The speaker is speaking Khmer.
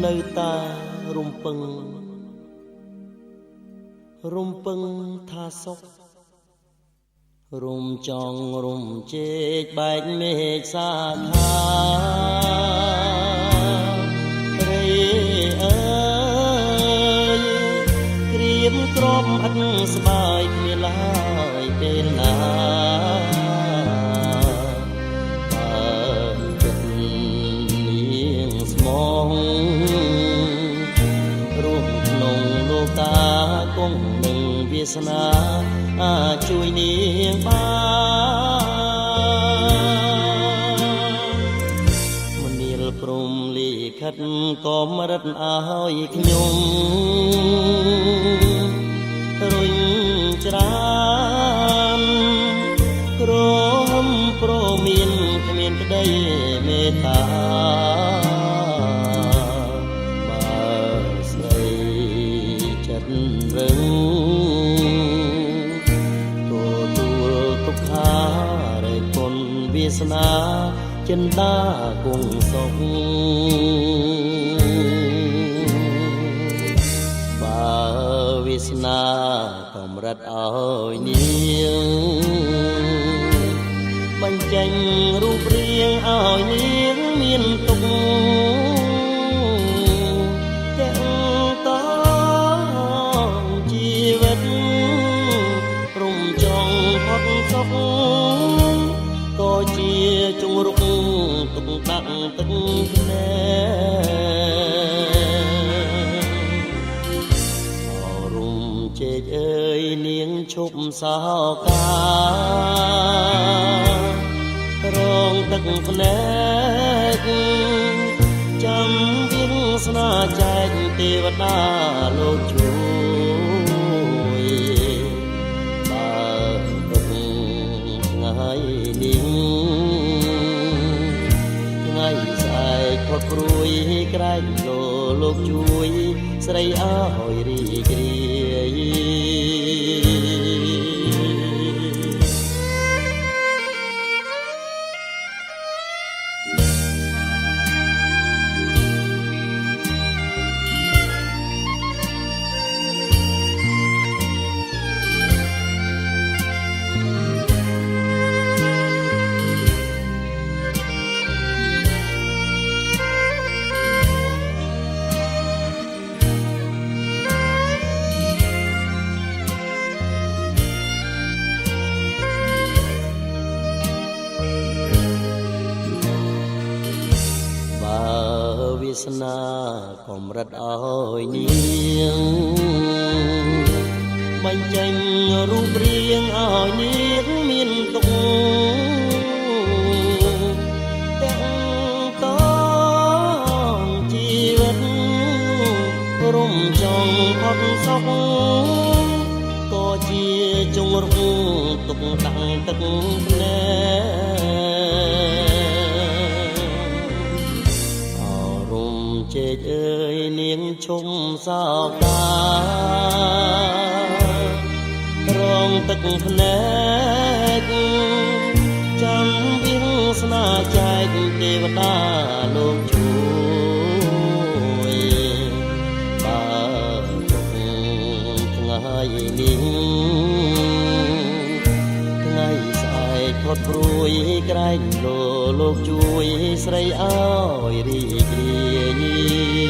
នៅតែរំពឹងថាសុខរំចង់រំជែកបែកមេឃសាខារីអើយក្រៀមក្រំអត់ស្បាយគ្មានឡើយពេលណាគង់នឹងវាសនាអាចជួយនាងបានមនាលព្រំលិខិតក៏មរិតឲ្យខ្ញុំរុញច្រានក្រមប្រមានគ្មានក្តីមេត្តារឹងទទួលទុក្ខារែកពុនវាសនាចិន្តាគង់សុខបើវាសនាកម្រិតឲ្យនាងបញ្ចេញរូបរាងឲ្យនាងមានទុក្ខក៏ជាជង្រុកទុកដាក់ទឹកភ្នែអរុំជែកអើយនាងឈប់សោការងទឹកភ្នែកចាំវាសនាចែកទេវតាលោកជួយថ្ងៃស្អែកផុតព្រួយក្រែងលោកជួយស្រីឲ្យរីករាយវាសនាកម្រិតឲ្យនាងបញ្ចេញរូបរាងឲ្យនាងមានទុក្ខទាំងតងជីវិតរំចង់អត់សុខក៏ជាជង្រុកទុកដាក់ទឹកភ្នែជែកអើយនាងឈុំសោការងទឹកភ្នែកចាំវាសនាចែកទេវតាលោកជួយបើទុកថ្ងៃនេះថ្ងៃស្អែកផុតព្រួយក្រែងលោកជួយស្រីឲ្យរីករាយ